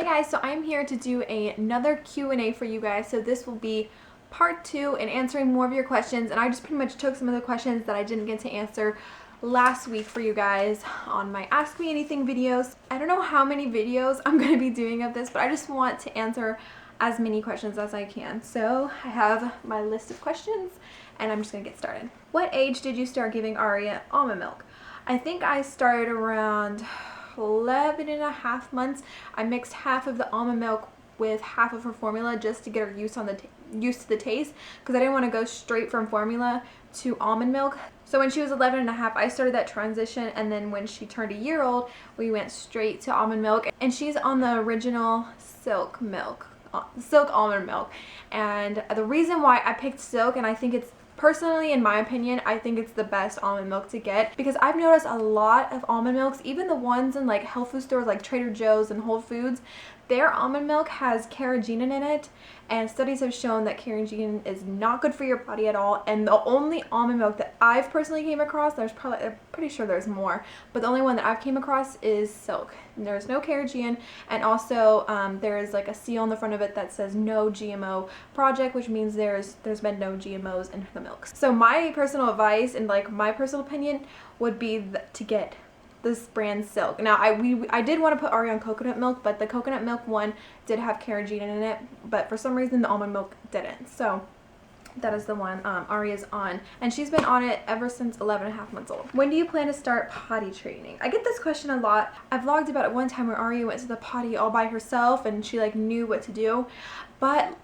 Hey guys, so I'm here to do another Q&A for you guys. So this will be part 2 and answering more of your questions, and I just pretty much took some of the questions that I didn't get to answer last week for you guys on my Ask Me Anything videos. I don't know how many videos I'm going to be doing of this, but I just want to answer as many questions as I can. So I have my list of questions and I'm just going to get started. What age did you start giving Aria almond milk? I think I started around 11.5 months. I mixed half of the almond milk with half of her formula just to get her used to the taste, because I didn't want to go straight from formula to almond milk. So when she was 11.5, I started that transition, and then when she turned a year old, we went straight to almond milk, and she's on the original silk almond milk. And the reason why I picked silk, and I think it's personally, in my opinion, I think it's the best almond milk to get, because I've noticed a lot of almond milks, even the ones in like health food stores like Trader Joe's and Whole Foods, their almond milk has carrageenan in it, and studies have shown that carrageenan is not good for your body at all. And the only almond milk that I've personally came across, I'm pretty sure there's more, but the only one that I've came across is silk. And there's no carrageenan, and also there is like a seal on the front of it that says no GMO project, which means there's been no GMOs in the milks. So my personal advice and like my personal opinion would be to get this brand silk. Now I did want to put Aria on coconut milk, but the coconut milk one did have carrageenan in it, but for some reason the almond milk didn't. So that is the one Aria's on, and she's been on it ever since 11.5 months old. When do you plan to start potty training? I get this question a lot. I vlogged about it one time where Aria went to the potty all by herself and she like knew what to do, but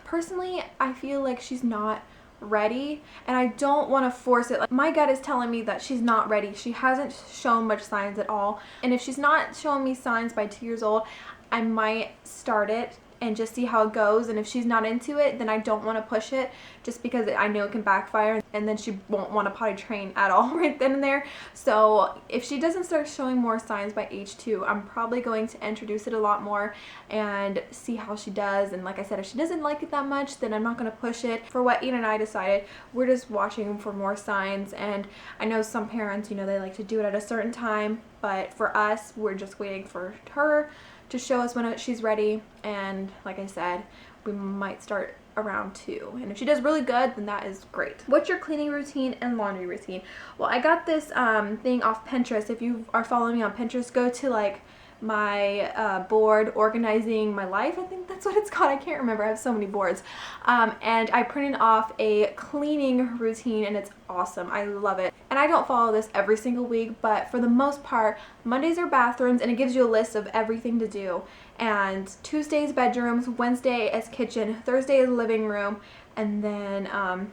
personally I feel like she's not ready, and I don't want to force it. Like, my gut is telling me that she's not ready. She hasn't shown much signs at all, and if she's not showing me signs by 2 years old, I might start it and just see how it goes. And if she's not into it, then I don't want to push it, just because I know it can backfire, and then she won't want to potty train at all right then and there. So if she doesn't start showing more signs by age 2, I'm probably going to introduce it a lot more and see how she does. And like I said, if she doesn't like it that much, then I'm not going to push it. For what Ian and I decided, we're just watching for more signs, and I know some parents, you know, they like to do it at a certain time, but for us, we're just waiting for her to show us when she's ready. And like I said, we might start around 2, and if she does really good, then that is great. What's your cleaning routine and laundry routine? Well, I got this thing off Pinterest. If you are following me on Pinterest, go to like my board organizing my life, I think that's what it's called. I can't remember, I have so many boards, and I printed off a cleaning routine, and it's awesome. I love it. And I don't follow this every single week, but for the most part, Mondays are bathrooms, and it gives you a list of everything to do, and Tuesdays bedrooms, Wednesday is kitchen, Thursday is living room, and then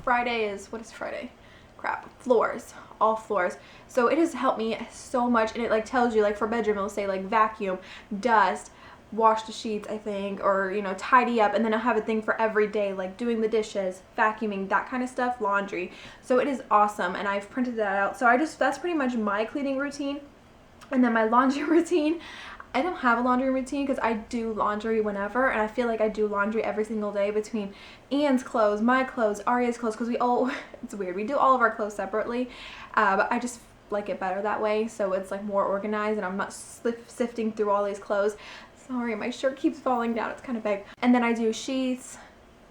Friday is, what is Friday? Crap, floors, all floors. So it has helped me so much, and it like tells you, like for bedroom, it'll say like vacuum, dust, wash the sheets, I think, or you know, tidy up, and then I'll have a thing for every day, like doing the dishes, vacuuming, that kind of stuff, laundry. So it is awesome, and I've printed that out. So that's pretty much my cleaning routine. And then my laundry routine, I don't have a laundry routine because I do laundry whenever, and I feel like I do laundry every single day between Ian's clothes, my clothes, Aria's clothes, because it's weird, we do all of our clothes separately, but I just like it better that way, so it's like more organized and I'm not sifting through all these clothes. Sorry, my shirt keeps falling down, it's kind of big. And then I do sheets,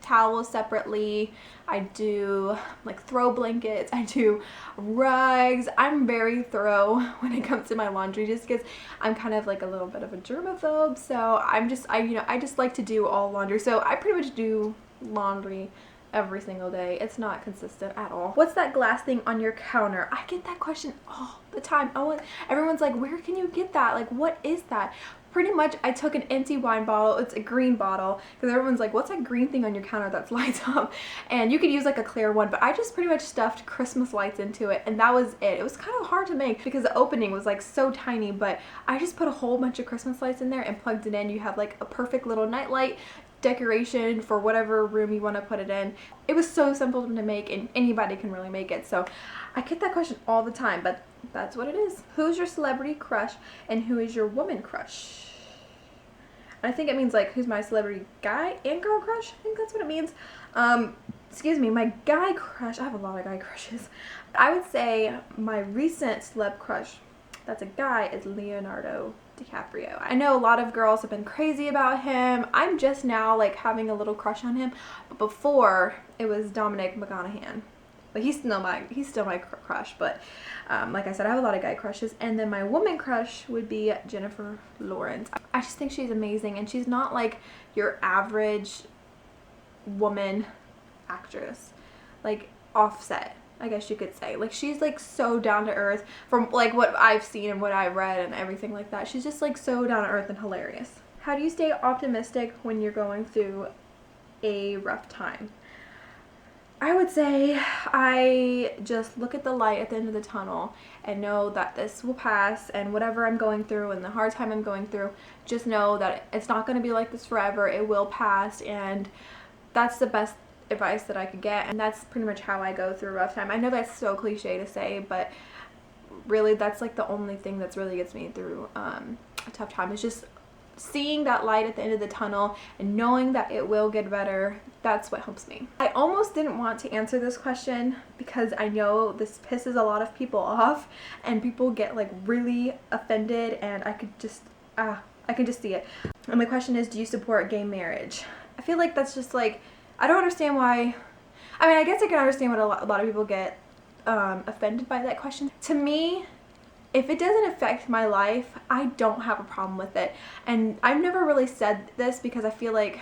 towels separately, I do like throw blankets, I do rugs. I'm very thorough when it comes to my laundry, just because I'm kind of like a little bit of a germaphobe, so I just like to do all laundry. So I pretty much do laundry every single day. It's not consistent at all. What's that glass thing on your counter? I get that question all the time. Everyone's like, where can you get that? Like, what is that? Pretty much, I took an empty wine bottle. It's a green bottle, because everyone's like, what's that green thing on your counter that lights up? And you could use like a clear one, but I just pretty much stuffed Christmas lights into it, and that was it. It was kind of hard to make because the opening was like so tiny, but I just put a whole bunch of Christmas lights in there and plugged it in. You have like a perfect little night light decoration for whatever room you want to put it in. It was so simple to make, and anybody can really make it. So I get that question all the time, but that's what it is. Who's your celebrity crush and who is your woman crush? I think it means like who's my celebrity guy and girl crush. I think that's what it means. Excuse me, my guy crush. I have a lot of guy crushes. I would say my recent celeb crush, that's a guy, is Leonardo DiCaprio. I know a lot of girls have been crazy about him. I'm just now like having a little crush on him, but before it was Dominic McGonaghan. But he's still my crush. But like I said, I have a lot of guy crushes, and then my woman crush would be Jennifer Lawrence. I just think she's amazing, and she's not like your average woman actress, like Offset, I guess you could say. Like, she's like so down to earth from like what I've seen and what I've read and everything like that. She's just like so down to earth and hilarious. How do you stay optimistic when you're going through a rough time? I would say I just look at the light at the end of the tunnel and know that this will pass, and whatever I'm going through and the hard time I'm going through, just know that it's not going to be like this forever. It will pass, and that's the best advice that I could get, and that's pretty much how I go through a rough time. I know that's so cliche to say, but really that's like the only thing that's really gets me through a tough time. It's just seeing that light at the end of the tunnel and knowing that it will get better. That's what helps me. I almost didn't want to answer this question because I know this pisses a lot of people off and people get like really offended, and I can just see it. And my question is, do you support gay marriage? I feel like that's just like, I don't understand why. I mean, I guess I can understand what a lot of people get offended by that question. To me, if it doesn't affect my life, I don't have a problem with it. And I've never really said this because I feel like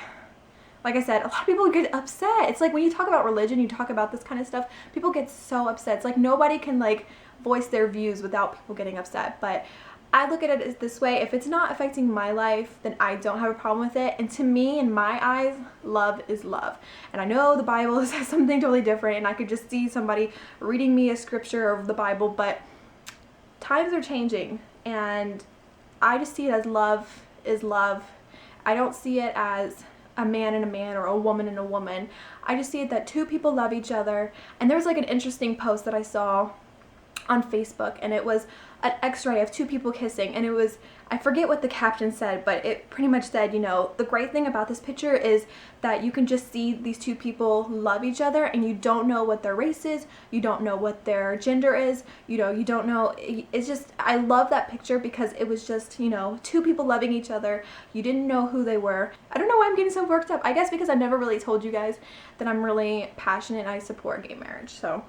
I said, a lot of people get upset. It's like when you talk about religion, you talk about this kind of stuff, people get so upset. It's like nobody can like voice their views without people getting upset. But I look at it as this way: if it's not affecting my life, then I don't have a problem with it. And to me, in my eyes, love is love. And I know the Bible says something totally different, and I could just see somebody reading me a scripture of the Bible, but times are changing, and I just see it as love is love. I don't see it as a man and a man or a woman and a woman. I just see it that two people love each other. And there was like an interesting post that I saw on Facebook, and it was an x-ray of two people kissing, and it was, I forget what the caption said, but it pretty much said, you know, the great thing about this picture is that you can just see these two people love each other, and you don't know what their race is, you don't know what their gender is, you know, you don't know. It's just, I love that picture because it was just, you know, two people loving each other. You didn't know who they were. I don't know why I'm getting so worked up. I guess because I never really told you guys that I'm really passionate and I support gay marriage. So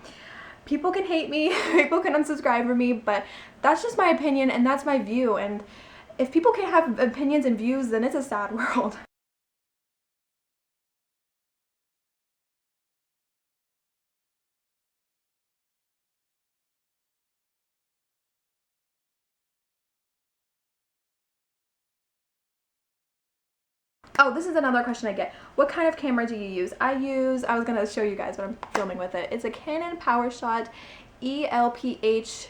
people can hate me, people can unsubscribe from me, but that's just my opinion and that's my view. And if people can't have opinions and views, then it's a sad world. Oh, this is another question I get. What kind of camera do you use? I was gonna show you guys what I'm filming with it. It's a Canon PowerShot ELPH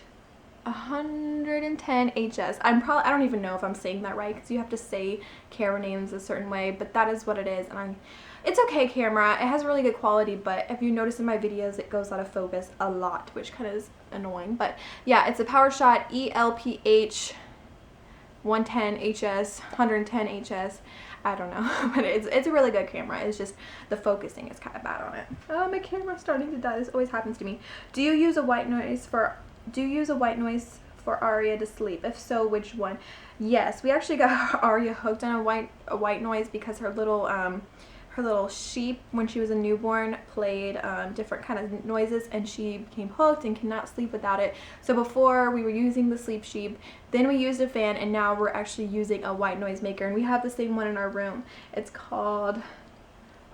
110 HS. I don't even know if I'm saying that right because you have to say camera names a certain way, but that is what it is. And it's okay camera. It has really good quality, but if you notice in my videos, it goes out of focus a lot, which kind of is annoying. But yeah, it's a PowerShot ELPH 110 HS, 110 HS. I don't know, but it's a really good camera. It's just the focusing is kind of bad on it. Oh, my camera's starting to die. This always happens to me. Do you use a white noise for Aria to sleep? If so, which one? Yes, we actually got Aria hooked on a white noise because her little sheep, when she was a newborn, played different kind of noises, and she became hooked and cannot sleep without it. So before we were using the sleep sheep, then we used a fan, and now we're actually using a white noise maker, and we have the same one in our room. It's called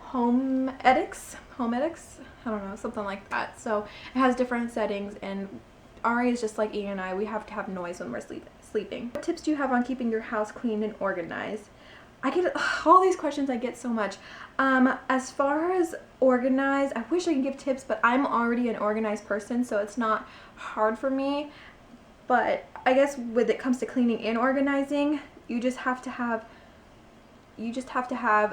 Homedics, I don't know, something like that. So it has different settings, and Ari is just like Ian and I. We have to have noise when we're sleeping. What tips do you have on keeping your house clean and organized? I get all these questions, I get so much. As far as organized, I wish I could give tips, but I'm already an organized person, so it's not hard for me. But I guess when it comes to cleaning and organizing, you just have to have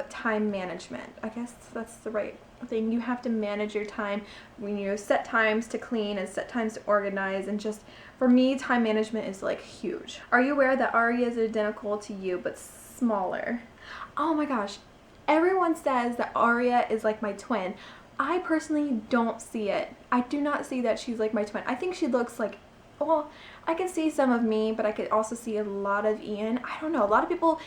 time management. I guess that's the right thing. You have to manage your time when you set times to clean and set times to organize, and just for me, time management is like huge. Are you aware that Aria is identical to you but smaller? Oh my gosh, everyone says that Aria is like my twin. I personally don't see it. I do not see that she's like my twin. I think she looks like well, I can see some of me, but I could also see a lot of Ian. I don't know. A lot of people,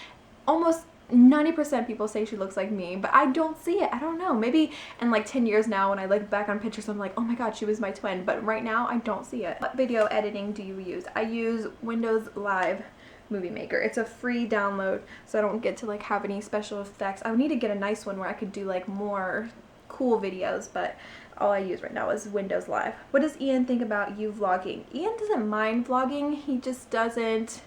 almost 90% people say she looks like me, but I don't see it. I don't know. Maybe in like 10 years now when I look back on pictures, I'm like, oh my god, she was my twin. But right now, I don't see it. What video editing do you use? I use Windows Live Movie Maker. It's a free download, so I don't get to like have any special effects. I would need to get a nice one where I could do like more cool videos, but all I use right now is Windows Live. What does Ian think about you vlogging? Ian doesn't mind vlogging. He just doesn't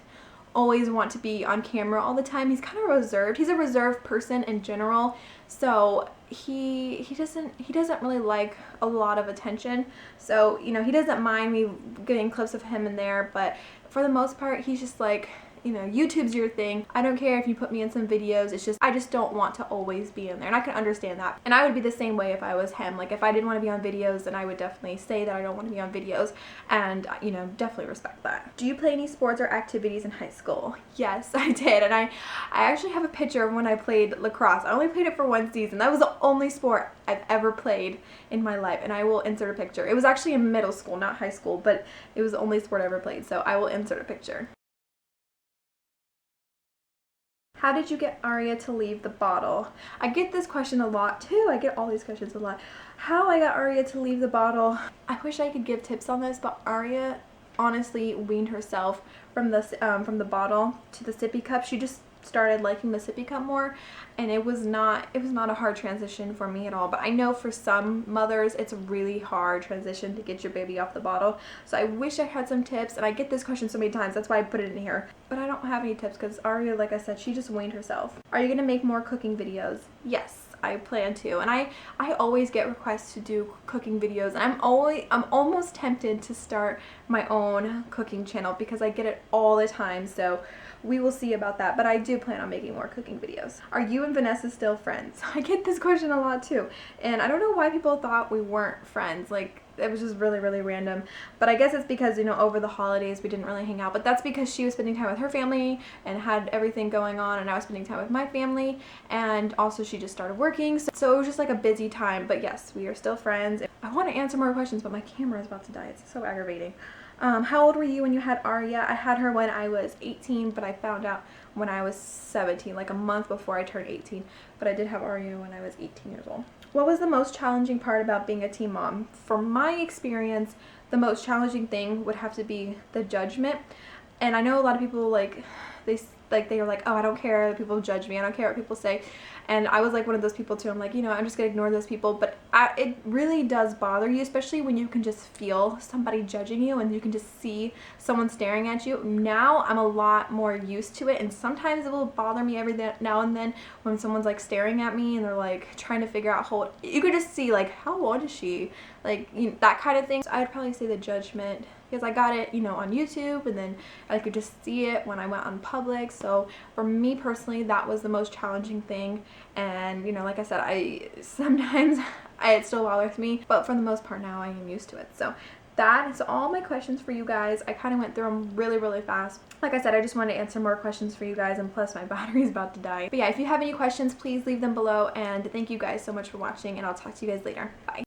always want to be on camera all the time. He's kind of reserved. He's a reserved person in general, so he doesn't really like a lot of attention. So, you know, he doesn't mind me getting clips of him in there, but for the most part, he's just like, you know, YouTube's your thing. I don't care if you put me in some videos. It's just, I just don't want to always be in there. And I can understand that. And I would be the same way if I was him. Like, if I didn't want to be on videos, then I would definitely say that I don't want to be on videos. And, you know, definitely respect that. Do you play any sports or activities in high school? Yes, I did. And I actually have a picture of when I played lacrosse. I only played it for one season. That was the only sport I've ever played in my life. And I will insert a picture. It was actually in middle school, not high school, but it was the only sport I ever played. So I will insert a picture. How did you get Aria to leave the bottle? I get this question a lot too. I get all these questions a lot. How I got Aria to leave the bottle. I wish I could give tips on this, but Aria honestly weaned herself from the bottle to the sippy cup. She just started liking the sippy cup more, and it was not a hard transition for me at all. But I know for some mothers it's a really hard transition to get your baby off the bottle. So I wish I had some tips, and I get this question so many times, that's why I put it in here. But I don't have any tips because Aria, like I said, she just weaned herself. Are you gonna make more cooking videos? Yes, I plan to, and I always get requests to do cooking videos, and I'm almost tempted to start my own cooking channel because I get it all the time. So we will see about that, but I do plan on making more cooking videos. Are you and Vanessa still friends? I get this question a lot too, and I don't know why people thought we weren't friends. Like, it was just really random, but I guess it's because, you know, over the holidays we didn't really hang out, but that's because she was spending time with her family and had everything going on, and I was spending time with my family, and also she just started working, so it was just like a busy time. But yes, we are still friends. I want to answer more questions, but my camera is about to die. It's so aggravating. How old were you when you had Aria? I had her when I was 18, but I found out when I was 17, like a month before I turned 18. But I did have Aria when I was 18 years old. What was the most challenging part about being a teen mom? From my experience, the most challenging thing would have to be the judgment. And I know a lot of people they are like, oh, I don't care that people judge me. I don't care what people say. And I was like one of those people too. I'm like, you know, I'm just gonna ignore those people. But it really does bother you, especially when you can just feel somebody judging you and you can just see someone staring at you. Now I'm a lot more used to it, and sometimes it will bother me every now and then when someone's like staring at me and they're like trying to figure out how old. You could just see like, how old is she? Like, you know, that kind of thing. So I'd probably say the judgment, because I got it, you know, on YouTube, and then I could just see it when I went on public. So for me personally, that was the most challenging thing. And, you know, like I said, sometimes it still bothers me, but for the most part now I am used to it. So that is all my questions for you guys. I kind of went through them really fast. Like I said, I just wanted to answer more questions for you guys, and plus my battery is about to die. But yeah, if you have any questions, please leave them below, and thank you guys so much for watching, and I'll talk to you guys later. Bye.